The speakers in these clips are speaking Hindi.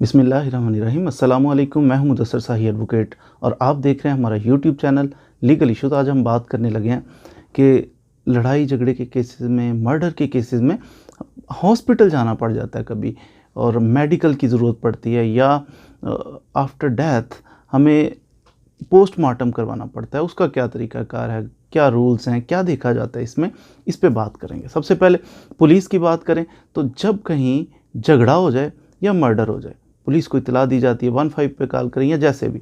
बिस्मिल्लाहिर्रहमानिर्रहीम। अस्सलामु अलैकुम। मैं हूं मुदस्सर शाही एडवोकेट और आप देख रहे हैं हमारा यूट्यूब चैनल लीगल इशूज़। आज हम बात करने लगे हैं कि लड़ाई झगड़े के केसेस में, मर्डर के केसेस में हॉस्पिटल जाना पड़ जाता है कभी, और मेडिकल की ज़रूरत पड़ती है, या आफ्टर डेथ हमें पोस्टमार्टम करवाना पड़ता है। उसका क्या तरीक़ाकार है, क्या रूल्स हैं, क्या देखा जाता है इसमें, इस पे बात करेंगे। सबसे पहले पुलिस की बात करें तो जब कहीं झगड़ा हो जाए या मर्डर हो जाए, पुलिस को इतला दी जाती है, 15 पे कॉल करें या जैसे भी।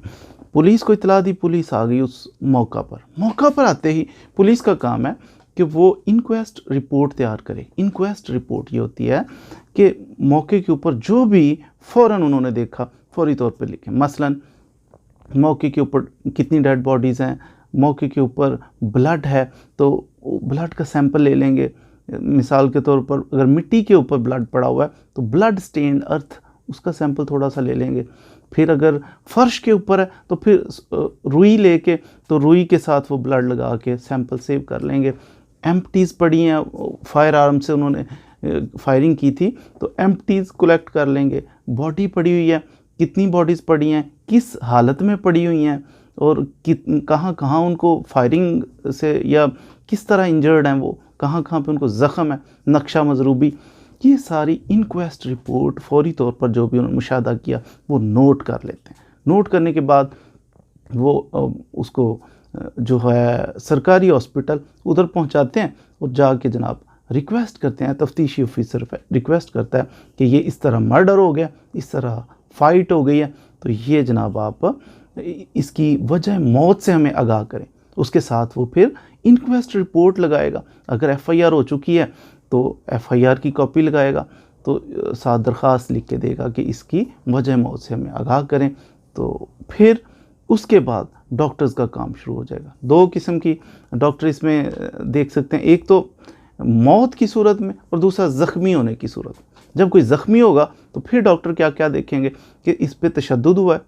पुलिस को इतला दी, पुलिस आ गई उस मौका पर आते ही पुलिस का काम है कि वो इंक्वेस्ट रिपोर्ट तैयार करे। इंक्वेस्ट रिपोर्ट ये होती है कि मौके के ऊपर जो भी फ़ौरन उन्होंने देखा फौरी तौर पे लिखें। मसलन मौके के ऊपर कितनी डेड बॉडीज़ हैं, मौके के ऊपर ब्लड है तो ब्लड का सैंपल ले लेंगे। मिसाल के तौर पर अगर मिट्टी के ऊपर ब्लड पड़ा हुआ है तो ब्लड स्टेन्ड अर्थ, उसका सैंपल थोड़ा सा ले लेंगे। फिर अगर फ़र्श के ऊपर है तो फिर रुई लेके, तो रुई के साथ वो ब्लड लगा के सैंपल सेव कर लेंगे। एम्प्टीज़ पड़ी हैं, फायर आर्म से उन्होंने फायरिंग की थी तो एम्प्टीज़ कलेक्ट कर लेंगे। बॉडी पड़ी हुई है, कितनी बॉडीज़ पड़ी हैं, किस हालत में पड़ी हुई हैं, और कहाँ कहाँ उनको फायरिंग से या किस तरह इंजर्ड हैं, वो कहाँ कहाँ पे उनको ज़ख़म है, नक्शा मज़रूबी, ये सारी इंक्वेस्ट रिपोर्ट फौरी तौर पर जो भी उन्होंने मुशाहदा किया वो नोट कर लेते हैं। नोट करने के बाद वो उसको जो है सरकारी हॉस्पिटल उधर पहुंचाते हैं और जाके जनाब रिक्वेस्ट करते हैं। तफ्तीशी ऑफिसर रिक्वेस्ट करता है कि ये इस तरह मर्डर हो गया, इस तरह फ़ाइट हो गई है, तो ये जनाब आप इसकी वजह मौत से हमें आगाह करें। उसके साथ वो फिर इंक्वेस्ट रिपोर्ट लगाएगा। अगर एफआईआर हो चुकी है तो एफआईआर की कॉपी लगाएगा, तो साथ दरख्वास्त लिख के देगा कि इसकी वजह मौत से हमें आगाह करें। तो फिर उसके बाद डॉक्टर्स का काम शुरू हो जाएगा। दो किस्म की डॉक्टर इसमें देख सकते हैं, एक तो मौत की सूरत में और दूसरा ज़ख्मी होने की सूरत में। जब कोई ज़ख्मी होगा तो फिर डॉक्टर क्या क्या देखेंगे कि इस पे तशद्दुद हुआ है,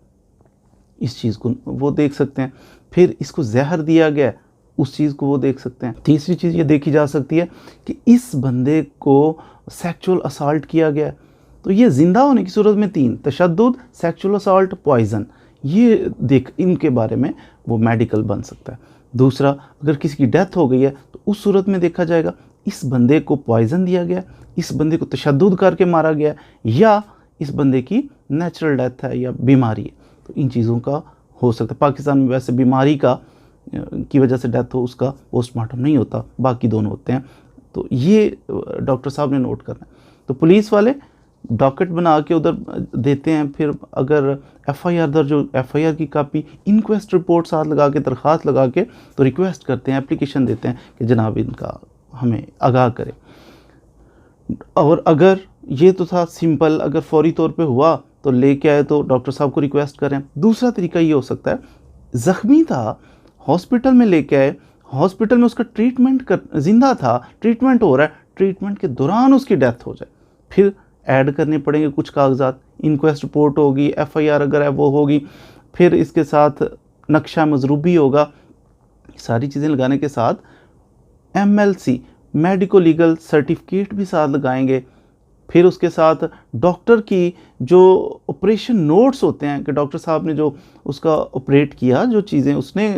इस चीज़ को वो देख सकते हैं। फिर इसको जहर दिया गया है, उस चीज़ को वो देख सकते हैं। तीसरी चीज़ ये देखी जा सकती है कि इस बंदे को सेक्सुअल असॉल्ट किया गया है, तो ये ज़िंदा होने की सूरत में 3 तशद्दुद, सेक्सुअल असॉल्ट, पॉइज़न, ये देख इनके बारे में वो मेडिकल बन सकता है। दूसरा, अगर किसी की डेथ हो गई है तो उस सूरत में देखा जाएगा इस बंदे को पॉइज़न दिया गया, इस बंदे को तशद्दुद करके मारा गया, या इस बंदे की नेचुरल डेथ है या बीमारी है। तो इन चीज़ों का हो सकता है। पाकिस्तान में वैसे बीमारी की वजह से डेथ हो उसका पोस्टमार्टम नहीं होता, बाकी दोनों होते हैं। तो ये डॉक्टर साहब ने नोट करना है। तो पुलिस वाले डॉकेट बना के उधर देते हैं। फिर अगर एफआईआर दर्ज हो, एफआईआर की कॉपी, इंक्वेस्ट रिपोर्ट साथ लगा के, दरख्वास्त लगा के तो रिक्वेस्ट करते हैं, एप्लीकेशन देते हैं कि जनाब इनका हमें आगाह करें। और अगर ये तो था सिंपल, अगर फौरी तौर पे हुआ तो लेके आए तो डॉक्टर साहब को रिक्वेस्ट करें। दूसरा तरीका ये हो सकता है, ज़ख्मी था, हॉस्पिटल में लेके आए, हॉस्पिटल में उसका ट्रीटमेंट कर, ज़िंदा था, ट्रीटमेंट हो रहा है, ट्रीटमेंट के दौरान उसकी डेथ हो जाए, फिर ऐड करने पड़ेंगे कुछ कागजात, इंक्वेस्ट रिपोर्ट होगी, एफआईआर अगर है वो होगी, फिर इसके साथ नक्शा मज़रूबी होगा। सारी चीज़ें लगाने के साथ एमएलसी, मेडिको लीगल सर्टिफिकेट भी साथ लगाएंगे। फिर उसके साथ डॉक्टर की जो ऑपरेशन नोट्स होते हैं कि डॉक्टर साहब ने जो उसका ऑपरेट किया, जो चीज़ें उसने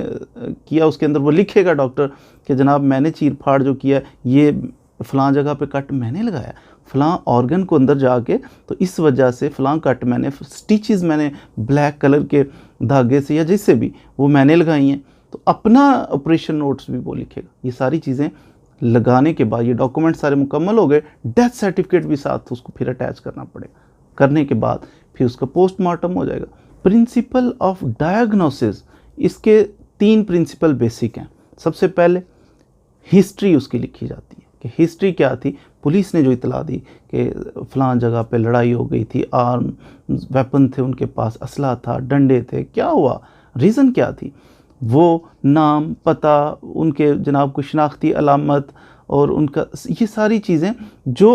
किया, उसके अंदर वो लिखेगा डॉक्टर कि जनाब मैंने चीर फाड़ जो किया, ये फ़लाँ जगह पे कट मैंने लगाया, फ़लाँ ऑर्गन को अंदर जाके, तो इस वजह से फ़लाँ कट मैंने, स्टिचेस मैंने ब्लैक कलर के धागे से या जिससे भी वो मैंने लगाई हैं। तो अपना ऑपरेशन नोट्स भी वो लिखेगा। ये सारी चीज़ें लगाने के बाद, ये डॉक्यूमेंट सारे मुकम्मल हो गए, डेथ सर्टिफिकेट भी साथ उसको फिर अटैच करना पड़ेगा। करने के बाद फिर उसका पोस्टमार्टम हो जाएगा। प्रिंसिपल ऑफ डायग्नोसिस, इसके 3 प्रिंसिपल बेसिक हैं। सबसे पहले हिस्ट्री उसकी लिखी जाती है कि हिस्ट्री क्या थी, पुलिस ने जो इतला दी कि फ़लाँ जगह पे लड़ाई हो गई थी, आर्म वेपन थे उनके पास, असला था, डंडे थे, क्या हुआ, रीज़न क्या थी, वो नाम, पता, उनके जनाब को शनाख्ती अलामत और उनका, ये सारी चीज़ें जो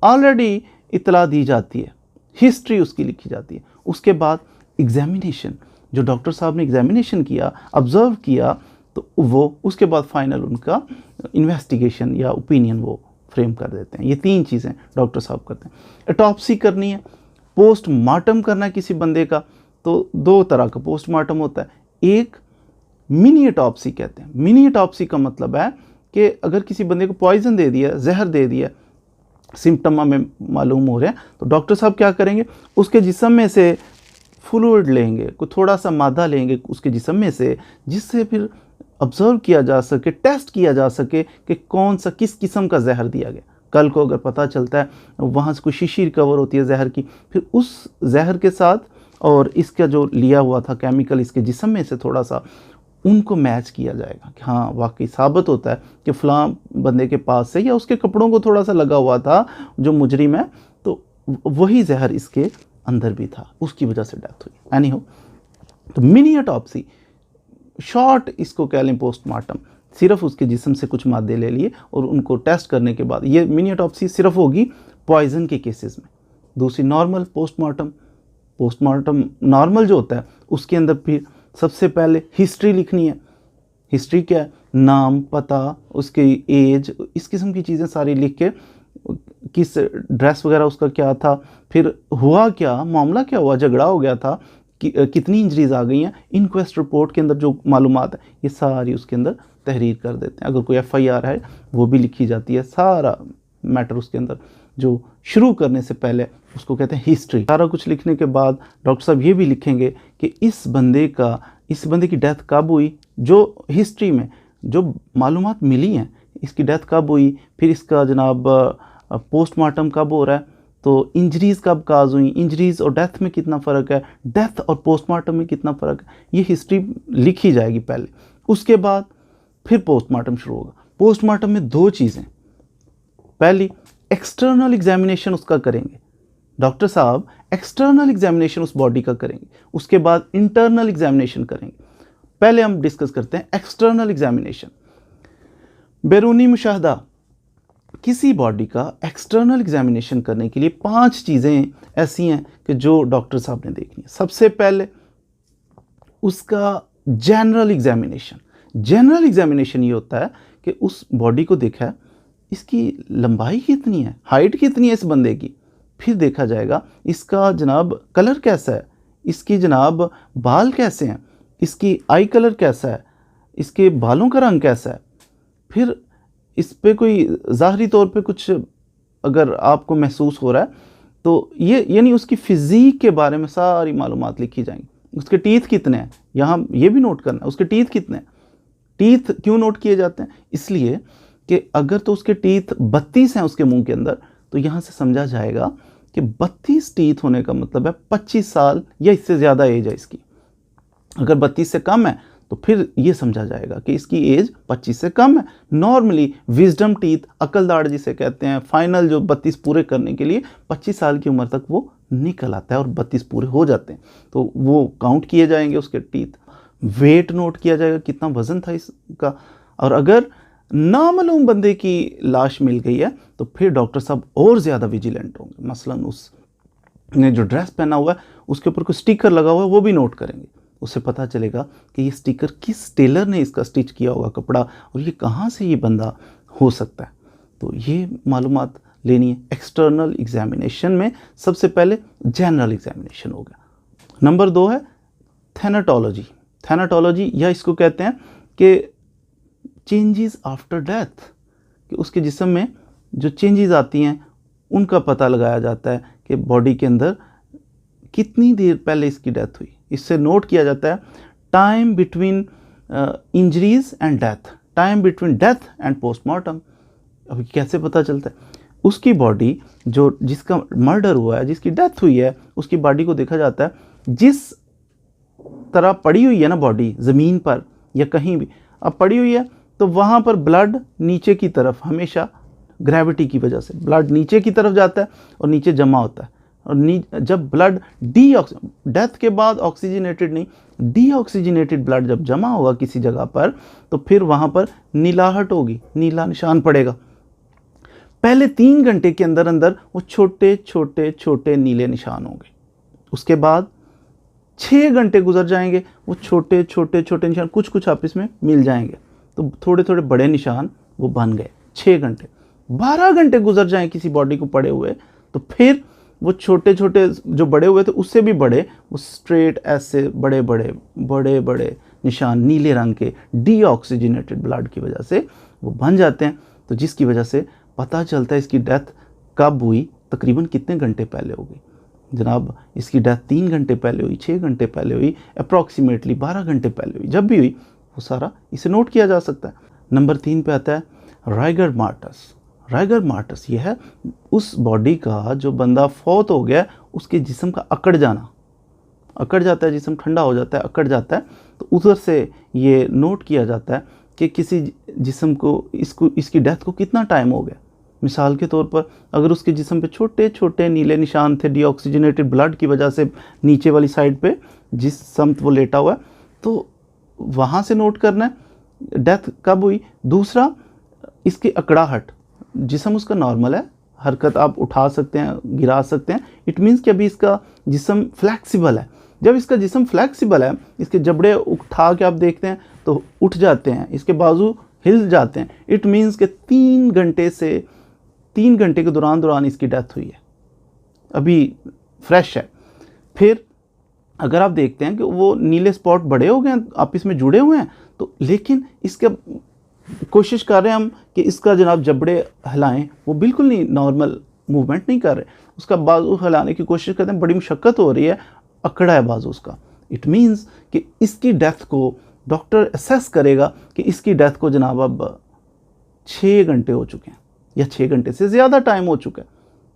ऑलरेडी इतला दी जाती है, हिस्ट्री उसकी लिखी जाती है। उसके बाद एग्ज़ामिनेशन, जो डॉक्टर साहब ने एग्ज़ामिनेशन किया, ऑब्ज़र्व किया, तो वो उसके बाद फाइनल उनका इन्वेस्टिगेशन या ओपिनियन वो फ्रेम कर देते हैं। ये 3 चीज़ें डॉक्टर साहब करते हैं। ऑटोप्सी करनी है, पोस्टमार्टम करना है किसी बंदे का, तो दो तरह का पोस्टमार्टम होता है। एक मिनी ऑटोप्सी कहते हैं। मिनी ऑटोप्सी का मतलब है कि अगर किसी बंदे को पॉइजन दे दिया, जहर दे दिया, सिम्टम हमें मालूम हो रहे हैं, तो डॉक्टर साहब क्या करेंगे, उसके जिस्म में से फ्लूइड लेंगे, कोई थोड़ा सा मादा लेंगे उसके जिस्म में से, जिससे फिर ऑब्जर्व किया जा सके, टेस्ट किया जा सके कि कौन सा किस किस्म का जहर दिया गया। कल को अगर पता चलता है वहाँ से कोई शीशी रिकवर होती है जहर की, फिर उस जहर के साथ और इसका जो लिया हुआ था केमिकल इसके जिस्म में से थोड़ा सा, उनको मैच किया जाएगा कि हाँ वाकई साबित होता है कि फ़लाँ बंदे के पास से या उसके कपड़ों को थोड़ा सा लगा हुआ था जो मुजरिम है, तो वही जहर इसके अंदर भी था, उसकी वजह से डेथ हुई। एनी हो, तो मिनी ऑटोप्सी, शॉर्ट इसको कह लें पोस्टमार्टम, सिर्फ उसके जिस्म से कुछ मादे ले लिए और उनको टेस्ट करने के बाद, ये मिनी ऑटोप्सी सिर्फ होगी पॉइजन के केसेस में। दूसरी नॉर्मल पोस्टमार्टम, पोस्टमार्टम नॉर्मल जो होता है उसके अंदर फिर सबसे पहले हिस्ट्री लिखनी है। हिस्ट्री क्या है, नाम, पता, उसकी एज, इस किस्म की चीज़ें सारी लिख के, किस ड्रेस वगैरह उसका क्या था, फिर हुआ क्या, मामला क्या हुआ, झगड़ा हो गया था, कितनी इंजरीज आ गई हैं, इंक्वेस्ट रिपोर्ट के अंदर जो मालूमात है ये सारी उसके अंदर तहरीर कर देते हैं। अगर कोई FIR है वो भी लिखी जाती है, सारा मैटर उसके अंदर जो शुरू करने से पहले उसको कहते हैं हिस्ट्री। सारा कुछ लिखने के बाद डॉक्टर साहब ये भी लिखेंगे कि इस बंदे की डेथ कब हुई, जो हिस्ट्री में जो मालूमात मिली हैं, इसकी डेथ कब हुई, फिर इसका जनाब पोस्टमार्टम कब हो रहा है, तो इंजरीज़ कब काज हुई, इंजरीज़ और डेथ में कितना फ़र्क है, डेथ और पोस्टमार्टम में कितना फ़र्क है, ये हिस्ट्री लिखी जाएगी पहले। उसके बाद फिर पोस्टमार्टम शुरू होगा। पोस्टमार्टम में दो चीज़ें, पहली एक्सटर्नल एग्जामिनेशन उसका करेंगे डॉक्टर साहब, एक्सटर्नल एग्जामिनेशन उस बॉडी का करेंगे, उसके बाद इंटरनल एग्जामिनेशन करेंगे। पहले हम डिस्कस करते हैं एक्सटर्नल एग्जामिनेशन। बैरूनी मुशाहदा, किसी बॉडी का एक्सटर्नल एग्जामिनेशन करने के लिए 5 चीज़ें ऐसी हैं कि जो डॉक्टर साहब ने देखनी है। सबसे पहले उसका जनरल एग्जामिनेशन। जनरल एग्जामिनेशन ये होता है कि उस बॉडी को देखा है, इसकी लंबाई कितनी है, हाइट कितनी है इस बंदे की, फिर देखा जाएगा इसका जनाब कलर कैसा है, इसकी जनाब बाल कैसे हैं, इसकी आई कलर कैसा है, इसके बालों का रंग कैसा है, फिर इस पे कोई ज़ाहरी तौर पे कुछ अगर आपको महसूस हो रहा है तो ये यानी उसकी फ़िज़ीक के बारे में सारी मालूमात लिखी जाएंगी। उसके टीथ कितने हैं, यहाँ ये भी नोट करना है, उसके टीथ कितने हैं। टीथ क्यों नोट किए जाते हैं, इसलिए कि अगर तो उसके टीथ 32 हैं उसके मुंह के अंदर, तो यहाँ से समझा जाएगा कि 32 टीथ होने का मतलब है 25 साल या इससे ज़्यादा एज है इसकी। अगर 32 से कम है तो फिर ये समझा जाएगा कि इसकी एज 25 से कम है। नॉर्मली विजडम टीथ, अकलदाड़ जिसे कहते हैं, फाइनल जो 32 पूरे करने के लिए 25 साल की उम्र तक वो निकल आता है और 32 पूरे हो जाते हैं, तो वो काउंट किए जाएंगे उसके टीथ। वेट नोट किया जाएगा, कितना वज़न था इसका। और अगर नामालूम बंदे की लाश मिल गई है तो फिर डॉक्टर साहब और ज़्यादा विजिलेंट होंगे। मसलन उसने जो ड्रेस पहना हुआ है उसके ऊपर कोई स्टिकर लगा हुआ है वो भी नोट करेंगे, उससे पता चलेगा कि ये स्टिकर किस टेलर ने इसका स्टिच किया होगा कपड़ा, और ये कहाँ से ये बंदा हो सकता है। तो ये मालूमात लेनी है। एक्सटर्नल एग्जामिनेशन में सबसे पहले जनरल एग्जामिनेशन होगा। नंबर 2 है थैनाटोलॉजी। थैनाटोलॉजी या इसको कहते हैं कि चेंजेस आफ्टर डेथ, कि उसके जिस्म में जो चेंजेस आती हैं उनका पता लगाया जाता है कि बॉडी के अंदर कितनी देर पहले इसकी डेथ हुई। इससे नोट किया जाता है time between injuries and death, time between death and postmortem. अभी कैसे पता चलता है, उसकी बॉडी जो जिसका मर्डर हुआ है, जिसकी डेथ हुई है, उसकी बॉडी को देखा जाता है, जिस तरह पड़ी हुई है ना बॉडी ज़मीन पर या कहीं भी अब पड़ी हुई है, तो वहाँ पर ब्लड नीचे की तरफ, हमेशा ग्रेविटी की वजह से ब्लड नीचे की तरफ जाता है और नीचे जमा होता है। और जब ब्लड डेथ के बाद ऑक्सीजनेटेड नहीं, डीऑक्सीजनेटेड ब्लड जब जमा होगा किसी जगह पर, तो फिर वहाँ पर नीलाहट होगी, नीला निशान पड़ेगा। पहले 3 घंटे के अंदर अंदर वो छोटे छोटे छोटे नीले निशान होंगे। उसके बाद 6 घंटे गुजर जाएंगे, वो छोटे छोटे छोटे निशान कुछ कुछ आपस में मिल जाएंगे, तो थोड़े थोड़े बड़े निशान वो बन गए। 6 घंटे, 12 घंटे गुजर जाएं किसी बॉडी को पड़े हुए, तो फिर वो छोटे छोटे जो बड़े हुए थे उससे भी बड़े, वो स्ट्रेट ऐसे बड़े बड़े बड़े बड़े निशान नीले रंग के डीऑक्सीजनेटेड ब्लड की वजह से वो बन जाते हैं। तो जिसकी वजह से पता चलता है इसकी डेथ कब हुई, तकरीबन कितने घंटे पहले हो गई। जनाब इसकी डेथ 3 घंटे पहले हुई, 6 घंटे पहले हुई, अप्रॉक्सीमेटली 12 घंटे पहले हुई, जब भी हुई वो सारा इसे नोट किया जा सकता है। नंबर 3 पे आता है राइगर मार्टस। राइगर मार्टस ये है उस बॉडी का जो बंदा फौत हो गया उसके जिस्म का अकड़ जाना, अकड़ जाता है, जिस्म ठंडा हो जाता है, अकड़ जाता है। तो उधर से ये नोट किया जाता है कि किसी जिस्म को इसकी डेथ को कितना टाइम हो गया। मिसाल के तौर पर अगर उसके जिस्म पे छोटे छोटे नीले निशान थे डीऑक्सीजनेटेड ब्लड की वजह से नीचे वाली साइड पे जिस समत वो लेटा हुआ है, तो वहाँ से नोट करना है डेथ कब हुई। दूसरा इसकी अकड़ाहट, जिस्म उसका नॉर्मल है, हरकत आप उठा सकते हैं, गिरा सकते हैं, इट मीन्स कि अभी इसका जिस्म फ्लैक्सिबल है। जब इसका जिस्म फ्लैक्सिबल है, इसके जबड़े उठा के आप देखते हैं तो उठ जाते हैं, इसके बाजू हिल जाते हैं, इट मीन्स कि 3 घंटे के दौरान इसकी डेथ हुई है, अभी फ्रेश है। फिर अगर आप देखते हैं कि वो नीले स्पॉट बड़े हो गए हैं, आपस में जुड़े हुए हैं, तो लेकिन इसका कोशिश कर रहे हैं हम कि इसका जनाब जबड़े हिलाएं, वो बिल्कुल नहीं, नॉर्मल मूवमेंट नहीं कर रहे, उसका बाजू हिलाने की कोशिश करते हैं, बड़ी मुशक्क़त हो रही है, अकड़ा है बाजू उसका। इट मीन्स कि इसकी डेथ को डॉक्टर असेस करेगा कि इसकी डेथ को जनाब अब 6 घंटे हो चुके हैं या 6 घंटे से ज़्यादा टाइम हो चुका है।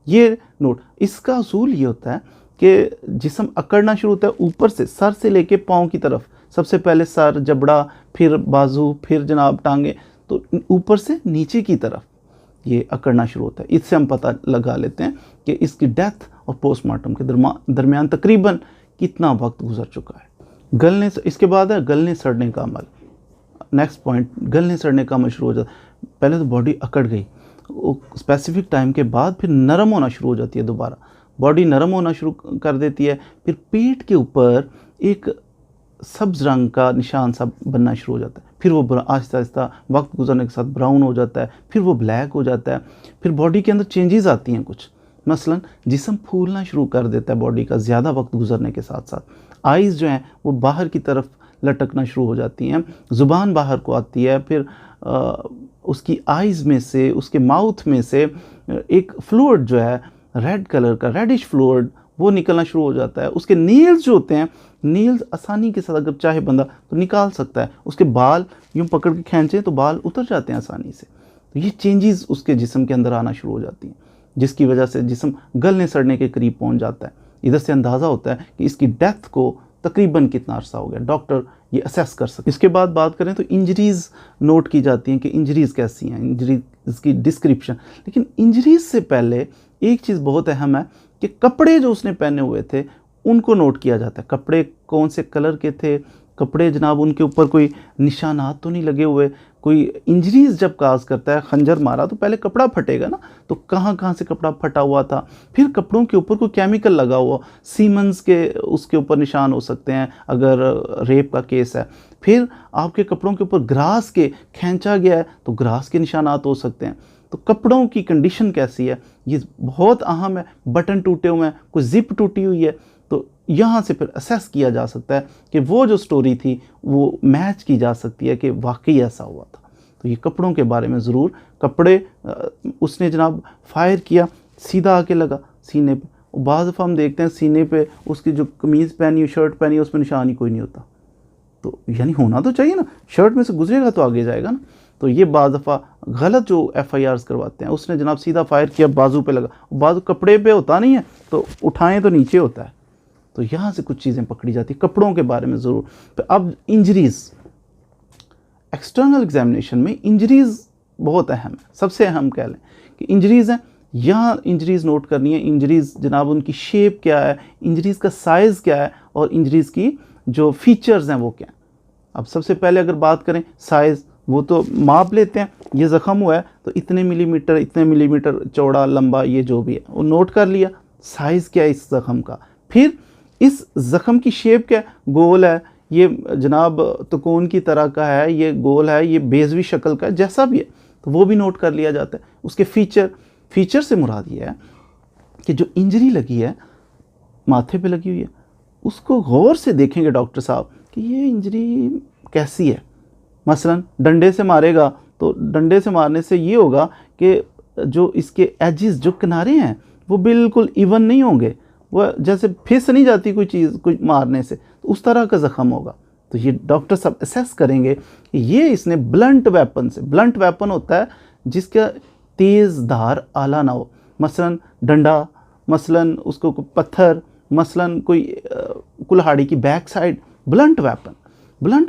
ये नोट, इसका असूल ये होता है कि जिस्म अकड़ना शुरू होता है ऊपर से, सर से लेके पाँव की तरफ, सबसे पहले सर, जबड़ा, फिर बाजू, फिर जनाब टांगे, तो ऊपर से नीचे की तरफ ये अकड़ना शुरू होता है। इससे हम पता लगा लेते हैं कि इसकी डेथ और पोस्टमार्टम के दरमियान तकरीबन कितना वक्त गुजर चुका है। गलने, इसके बाद है गलने सड़ने का अमल। नेक्स्ट पॉइंट, गलने सड़ने का अमल शुरू हो जाता है। पहले तो बॉडी अकड़ गई, वो स्पेसिफिक टाइम के बाद फिर नरम होना शुरू हो जाती है, दोबारा बॉडी नरम होना शुरू कर देती है। फिर पेट के ऊपर एक सब्ज़ रंग का निशान सा बनना शुरू हो जाता है, फिर वो आहिस्ता आहिस्ता वक्त गुजरने के साथ ब्राउन हो जाता है, फिर वो ब्लैक हो जाता है। फिर बॉडी के अंदर चेंजेस आती हैं कुछ, मसलन जिस्म फूलना शुरू कर देता है बॉडी का ज़्यादा वक्त गुजरने के साथ साथ। आइज़ जो हैं वो बाहर की तरफ लटकना शुरू हो जाती हैं, ज़ुबान बाहर को आती है, फिर उसकी आइज़ में से, उसके माउथ में से एक फ्लूइड जो है रेड कलर का, रेडिश फ्लूइड, वो निकलना शुरू हो जाता है। उसके नील्स जो होते हैं, नील्स आसानी के साथ अगर चाहे बंदा तो निकाल सकता है। उसके बाल यूँ पकड़ के खींचे तो बाल उतर जाते हैं आसानी से। तो ये चेंजेस उसके जिस्म के अंदर आना शुरू हो जाती हैं, जिसकी वजह से जिस्म गलने सड़ने के करीब पहुंच जाता है। इधर से अंदाज़ा होता है कि इसकी डेथ को तकरीबन कितना अरसा हो गया, डॉक्टर ये असेस कर सकते। इसके बाद बात करें तो इंजरीज़ नोट की जाती हैं कि इंजरीज़ कैसी हैं, इंजरीज़ की डिस्क्रिप्शन। लेकिन इंजरीज़ से पहले एक चीज़ बहुत अहम है कि कपड़े जो उसने पहने हुए थे उनको नोट किया जाता है। कपड़े कौन से कलर के थे, कपड़े जनाब उनके ऊपर कोई निशानात तो नहीं लगे हुए। कोई इंजरीज़ जब काज करता है, खंजर मारा तो पहले कपड़ा फटेगा ना, तो कहाँ कहाँ से कपड़ा फटा हुआ था, फिर कपड़ों के ऊपर कोई केमिकल लगा हुआ, सीमेंस के उसके ऊपर निशान हो सकते हैं अगर रेप का केस है। फिर आपके कपड़ों के ऊपर ग्रास के खींचा गया है तो ग्रास के निशानात हो सकते हैं। तो कपड़ों की कंडीशन कैसी है ये बहुत अहम है। बटन टूटे हुए हैं, कोई जिप टूटी हुई है, तो यहाँ से फिर असेस किया जा सकता है कि वो जो स्टोरी थी वो मैच की जा सकती है कि वाकई ऐसा हुआ था। तो ये कपड़ों के बारे में ज़रूर, कपड़े उसने जनाब फायर किया, सीधा आके लगा सीने पे। बाज़ दफ़ा हम देखते हैं सीने पे उसकी जो कमीज़ पहनी हो, शर्ट पहनी हो, उसमें निशान ही कोई नहीं होता। तो यानी होना तो चाहिए ना, शर्ट में से गुजरेगा तो आगे जाएगा ना। तो ये बाज़ दफ़ा गलत जो FIRs करवाते हैं, उसने जनाब सीधा फायर किया, बाजू पे लगा, बाजू कपड़े पे होता नहीं है तो उठाएं तो नीचे होता है। तो यहाँ से कुछ चीज़ें पकड़ी जाती, कपड़ों के बारे में ज़रूर। तो अब इंजरीज़, एक्सटर्नल एग्जामिनेशन में इंजरीज़ बहुत अहम है, सबसे अहम कह लें कि इंजरीज़ हैं। यहाँ इंजरीज़ नोट करनी है। इंजरीज़ जनाब उनकी शेप क्या है, इंजरीज़ का साइज़ क्या है, और इंजरीज़ की जो फीचर्स हैं वो क्या हैं। अब सबसे पहले अगर बात करें साइज़, वो तो माप लेते हैं, ये ज़ख़म हुआ है तो इतने मिलीमीटर चौड़ा लंबा, ये जो भी है वो नोट कर लिया। साइज़ क्या है इस ज़ख़म का, फिर इस ज़ख़म की शेप क्या है, गोल है, ये जनाब त्रिकोण की तरह का है, ये गोल है, ये बेज़वी शक्ल का है, जैसा भी है तो वो भी नोट कर लिया जाता है। उसके फीचर से मुराद ये है कि जो इंजरी लगी है, माथे पे लगी हुई है, उसको गौर से देखेंगे डॉक्टर साहब कि ये इंजरी कैसी है। मसलन डंडे से मारेगा तो डंडे से मारने से ये होगा कि जो इसके एजेस, जो किनारे हैं, वो बिल्कुल इवन नहीं होंगे, वो जैसे फिस नहीं जाती कोई चीज़ कोई मारने से, तो उस तरह का ज़ख़म होगा। तो ये डॉक्टर साहब असेस करेंगे कि ये इसने ब्लंट वेपन से, ब्लंट वेपन होता है जिसका तेज़ धार आला ना हो, मसलन डंडा, मसलन उसको कोई पत्थर, मसलन कोई कुल्हाड़ी की बैक साइड, ब्लंट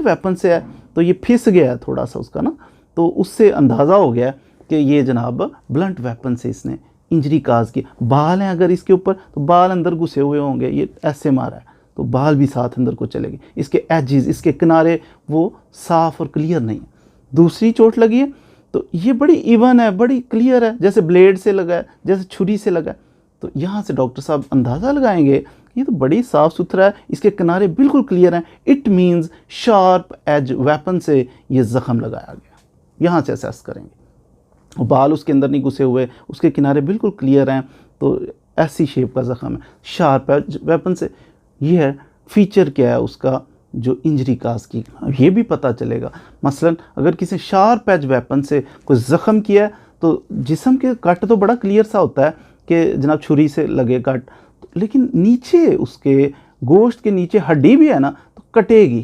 वेपन से है तो ये फिस गया है थोड़ा सा उसका ना, तो उससे अंदाज़ा हो गया कि ये जनाब ब्लंट वेपन से इसने इंजरी काज की। बाल हैं अगर इसके ऊपर तो बाल अंदर घुसे हुए होंगे, ये ऐसे मारा है तो बाल भी साथ अंदर को चलेंगे, इसके एजेस, इसके किनारे वो साफ़ और क्लियर नहीं है। दूसरी चोट लगी है तो ये बड़ी इवन है, बड़ी क्लियर है, जैसे ब्लेड से लगा है, जैसे छुरी से लगा है। तो यहाँ से डॉक्टर साहब अंदाज़ा लगाएंगे ये तो बड़ी साफ़ सुथरा है, इसके किनारे बिल्कुल क्लियर हैं, it means sharp edge weapon से ये ज़ख़म लगाया गया। यहाँ से असेस करेंगे, और बाल उसके अंदर नहीं घुसे हुए, उसके किनारे बिल्कुल क्लियर हैं, तो ऐसी शेप का ज़ख़म है, शार्प एज वेपन से। ये है फीचर क्या है उसका जो इंजरी काज की, ये भी पता चलेगा। मसलन अगर किसी शार्प एज वेपन से कोई ज़ख़म किया है तो जिस्म के कट तो बड़ा क्लियर सा होता है कि जनाब छुरी से लगे कट, लेकिन नीचे उसके गोश्त के नीचे हड्डी भी है ना, तो कटेगी,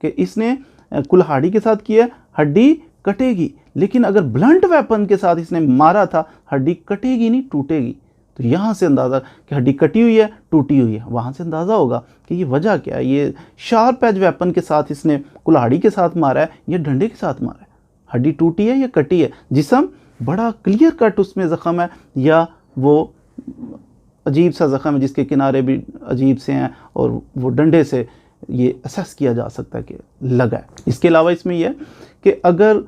कि इसने कुल्हाड़ी के साथ किया, हड्डी कटेगी। लेकिन अगर ब्लंट वेपन के साथ इसने मारा था, हड्डी कटेगी नहीं, टूटेगी। तो यहाँ से अंदाज़ा कि हड्डी कटी हुई है, टूटी हुई है, वहाँ से अंदाज़ा होगा कि ये वजह क्या है। ये शार्प एज वेपन के साथ इसने कुल्हाड़ी के साथ मारा है या डंडे के साथ मारा है, हड्डी टूटी है या कटी है, जिस्म बड़ा क्लियर कट उसमें ज़ख़म है, या वो अजीब सा ज़ख़म है जिसके किनारे भी अजीब से हैं और वो डंडे से ये असेस किया जा सकता है कि लगा है। इसके अलावा इसमें यह है कि अगर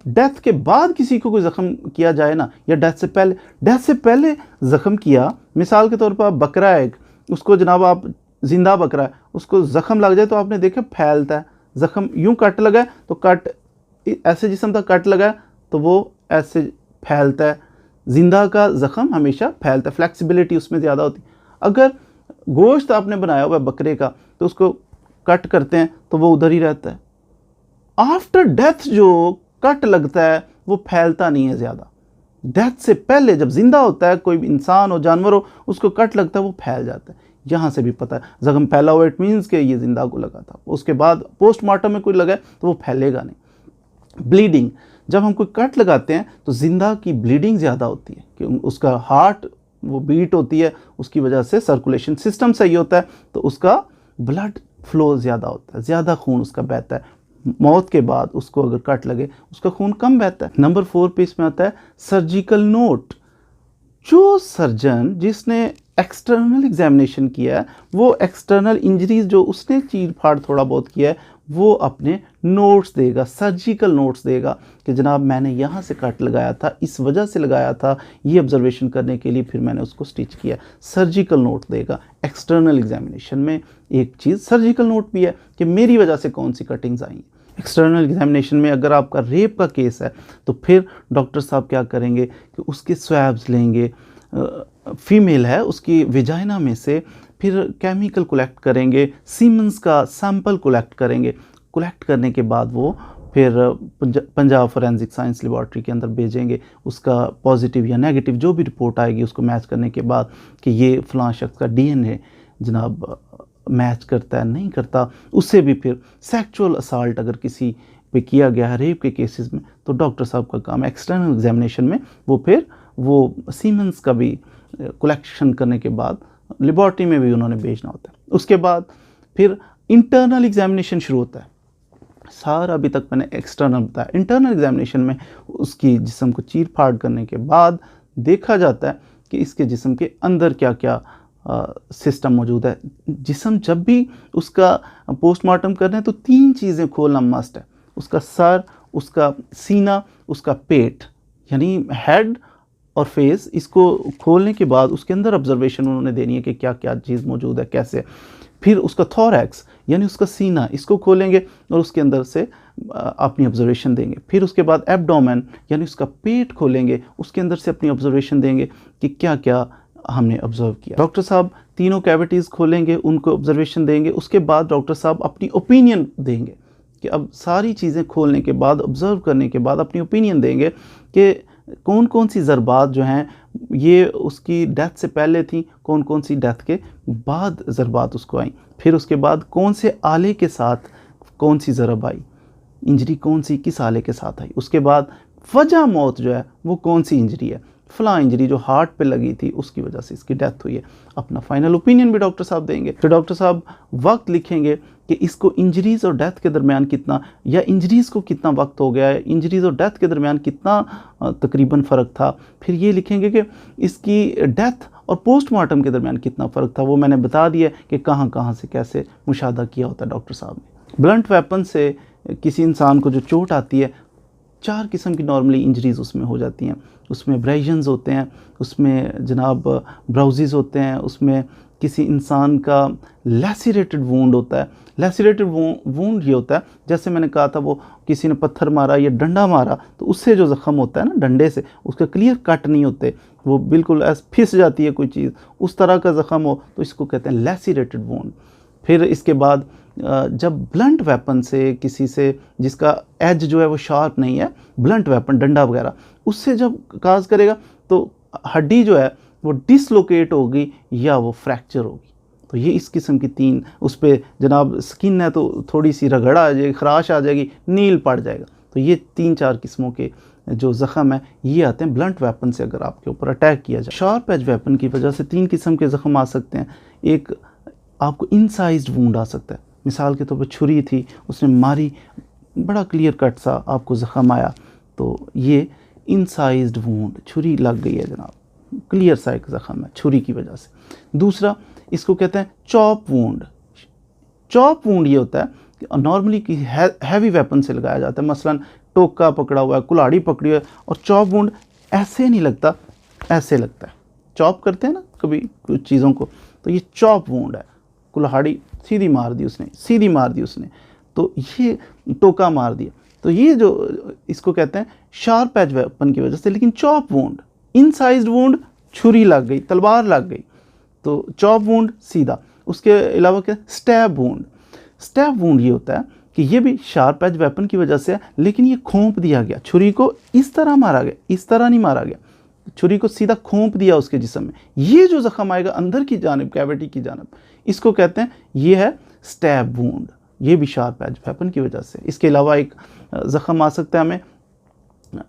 डेथ के बाद किसी को कोई ज़ख़म किया जाए ना, या डेथ से पहले ज़ख़म किया, मिसाल के तौर पर आप बकरा है, उसको जनाब आप ज़िंदा बकरा है, उसको ज़ख़म लग जाए तो आपने देखा फैलता है, ज़ख़म यूँ कट लगा है तो कट ऐसे जिस्म तक कट लगा है तो वो ऐसे फैलता है। ज़िंदा का ज़ख़म हमेशा फैलता है, फ्लेक्सिबिलिटी उसमें ज़्यादा होती है। अगर गोश्त आपने बनाया हुआ है बकरे का तो उसको कट करते हैं तो वो उधर ही रहता है। आफ्टर डेथ जो कट लगता है वो फैलता नहीं है ज़्यादा। डेथ से पहले जब ज़िंदा होता है, कोई इंसान हो जानवर हो, उसको कट लगता है वो फैल जाता है। यहाँ से भी पता है ज़ख़म फैला हुआ, इट मीन्स कि ये ज़िंदा को लगा था। उसके बाद पोस्टमार्टम में कोई लगा है तो वो फैलेगा नहीं। ब्लीडिंग, जब हम कोई कट लगाते हैं तो ज़िंदा की ब्लीडिंग ज़्यादा होती है, कि उसका हार्ट वो बीट होती है, उसकी वजह से सर्कुलेशन सिस्टम सही होता है, तो उसका ब्लड फ्लो ज़्यादा होता है, ज़्यादा खून उसका बहता है। मौत के बाद उसको अगर कट लगे उसका खून कम बहता है। नंबर 4 पे इसमें आता है सर्जिकल नोट। जो सर्जन जिसने एक्सटर्नल एग्जामिनेशन किया है, वो एक्सटर्नल इंजरीज जो उसने चीर फाड़ थोड़ा बहुत किया है, वो अपने नोट्स देगा, सर्जिकल नोट्स देगा कि जनाब मैंने यहाँ से कट लगाया था, इस वजह से लगाया था, ये ऑब्जर्वेशन करने के लिए फिर मैंने उसको स्टिच किया। सर्जिकल नोट देगा। एक्सटर्नल एग्जामिनेशन में एक चीज़ सर्जिकल नोट भी है कि मेरी वजह से कौन सी कटिंग्स आई। एक्सटर्नल एग्जामिनेशन में अगर आपका रेप का केस है तो फिर डॉक्टर साहब क्या करेंगे कि उसके स्वैब्स लेंगे, फीमेल है उसकी विजाइना में से, फिर केमिकल कलेक्ट करेंगे, सीमेंस का सैंपल कलेक्ट करेंगे। कलेक्ट करने के बाद वो फिर पंजाब फोरेंसिक साइंस लेबॉर्ट्री के अंदर भेजेंगे। उसका पॉजिटिव या नेगेटिव जो भी रिपोर्ट आएगी उसको मैच करने के बाद कि ये फ़लाँ शख्स का डीएनए जनाब मैच करता है नहीं करता, उससे भी फिर सेक्सुअल असाल्ट अगर किसी पे किया गया है रेप के केसेस में, तो डॉक्टर साहब का काम एक्सटर्नल एग्जामिनेशन में वो फिर वो सीमेंस का भी कलेक्शन करने के बाद लेबॉर्ट्री में भी उन्होंने भेजना होता है। उसके बाद फिर इंटरनल एग्जामिनेशन शुरू होता है। सारा अभी तक मैंने एक्सटर्नल बताया। इंटरनल एग्जामिनेशन में उसकी जिस्म को चीर फाड़ करने के बाद देखा जाता है कि इसके जिस्म के अंदर क्या क्या सिस्टम मौजूद है। जिस्म जब भी उसका पोस्टमार्टम कर रहे हैं तो 3 चीज़ें खोलना मस्ट है, उसका सर, उसका सीना, उसका पेट, यानी हेड और फेस। इसको खोलने के बाद उसके अंदर ऑब्जर्वेशन उन्होंने देनी है कि क्या क्या चीज़ मौजूद है, कैसे। फिर उसका थोरैक्स यानी उसका सीना, इसको खोलेंगे और उसके अंदर से अपनी ऑब्जर्वेशन देंगे। फिर उसके बाद एब्डोमेन यानी उसका पेट खोलेंगे, उसके अंदर से अपनी ऑब्जर्वेशन देंगे कि क्या क्या हमने ऑब्ज़र्व किया। डॉक्टर साहब तीनों कैविटीज़ खोलेंगे, उनको ऑब्जर्वेशन देंगे, उसके बाद डॉक्टर साहब अपनी ओपिनियन देंगे कि अब सारी चीज़ें खोलने के बाद, ऑब्ज़र्व करने के बाद अपनी ओपिनियन देंगे कि कौन कौन सी ज़रबात जो हैं ये उसकी डेथ से पहले थी, कौन कौन सी डेथ के बाद ज़रबात उसको आई, फिर उसके बाद कौन से आले के साथ कौन सी ज़रब आई, इंजरी कौन सी किस आले के साथ आई, उसके बाद वजह मौत जो है वो कौन सी इंजरी है, फ़लाँ इंजरी जो हार्ट पे लगी थी उसकी वजह से इसकी डेथ हुई है। अपना फाइनल ओपिनियन भी डॉक्टर साहब देंगे। फिर डॉक्टर साहब वक्त लिखेंगे कि इसको इंजरीज़ और डेथ के दरमियान कितना, या इंजरीज़ को कितना वक्त हो गया है, इंजरीज़ और डेथ के दरमियान कितना तकरीबन फ़र्क था। फिर ये लिखेंगे कि इसकी डेथ और पोस्टमार्टम के दरमियान कितना फ़र्क था। वो मैंने बता दिया कि कहाँ कहाँ से कैसे मुशाहदा किया होता है डॉक्टर साहब ने। ब्लंट वेपन से किसी इंसान को जो चोट आती है, 4 किस्म की नॉर्मली इंजरीज़ उसमें हो जाती हैं। उसमें एब्रेजन्स होते हैं, उसमें जनाब ब्राउजेज़ होते हैं, उसमें किसी इंसान का लैसिरेटेड वूंड होता है। लैसिरेटेड वूंड ये होता है, जैसे मैंने कहा था, वो किसी ने पत्थर मारा या डंडा मारा तो उससे जो ज़ख़म होता है ना डंडे से, उसका क्लियर कट नहीं होते, वो बिल्कुल ऐसे फिस जाती है कोई चीज़, उस तरह का ज़ख़म हो तो इसको कहते हैं लैसिरेटेड वूंड। फिर इसके बाद जब ब्लंट वेपन से किसी से जिसका एज जो है वो शार्प नहीं है, ब्लंट वेपन डंडा वगैरह, उससे जब काज करेगा तो हड्डी जो है वो डिसलोकेट होगी या वो फ्रैक्चर होगी। तो ये इस किस्म की 3, उस पर जनाब स्किन है तो थोड़ी सी रगड़ आ जाएगी, खराश आ जाएगी, नील पड़ जाएगा। तो ये 3-4 किस्मों के जो ज़ख़म है ये आते हैं ब्लंट वेपन से अगर आपके ऊपर अटैक किया जाए। शार्प एज वेपन की वजह से 3 किस्म के ज़ख़म आ सकते हैं। एक आपको इनसाइज्ड वूंड आ सकता है, मिसाल के तौर पर छुरी थी, उसने मारी, बड़ा क्लियर कट सा आपको ज़ख़म आया, तो ये इनसाइज्ड वूंड, छुरी लग गई है जनाब, क्लियर सा एक ज़ख़म है छुरी की वजह से। दूसरा इसको कहते हैं चॉप वूंड। चॉप वूंड ये होता है कि नॉर्मली किसी हैवी वेपन से लगाया जाता है, मसलन टोका पकड़ा हुआ है, कुल्हाड़ी पकड़ी है, और चॉप वूंड ऐसे नहीं लगता, ऐसे लगता है। चॉप करते हैं ना कभी कुछ चीज़ों को, तो ये चॉप वूंड है, कुल्हाड़ी सीधी मार दी उसने, सीधी मार दी उसने, तो ये टोका मार दिया, तो ये जो इसको कहते हैं शार्प एज वेपन की वजह से। लेकिन चॉप वूंड, इनसाइज्ड वूंड, छुरी लग गई, तलवार लग गई, तो चॉप वूंड सीधा। उसके अलावा क्या, स्टैब वूंड। स्टैब वूंड ये होता है कि ये भी शार्प एज वेपन की वजह से है, लेकिन ये खोंप दिया गया, छुरी को इस तरह मारा गया, इस तरह नहीं मारा गया, छुरी को सीधा खोंप दिया उसके जिस्म में। ये जो ज़ख़म आएगा अंदर की जानिब, कैविटी की जानिब, इसको कहते हैं, ये है स्टैब वूंड। ये भी शार्प एज वेपन की वजह से। इसके अलावा एक ज़ख़म आ सकता है हमें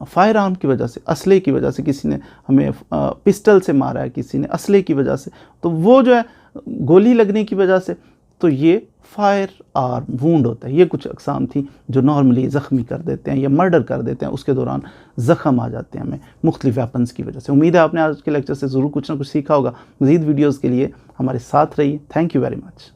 फायर आर्म की वजह से, असले की वजह से, किसी ने हमें पिस्टल से मारा है, किसी ने असले की वजह से, तो वो जो है गोली लगने की वजह से, तो ये फायर आर्म वूंड होता है। ये कुछ अक़साम थी जो नॉर्मली ज़ख्मी कर देते हैं या मर्डर कर देते हैं, उसके दौरान ज़ख़म आ जाते हैं हमें मुख्तलिफ़ वेपन्स की वजह से। उम्मीद है आपने आज के लेक्चर से ज़रूर कुछ ना कुछ सीखा होगा। मज़ीद वीडियोज़ के लिए हमारे साथ रहिए। Thank you very much.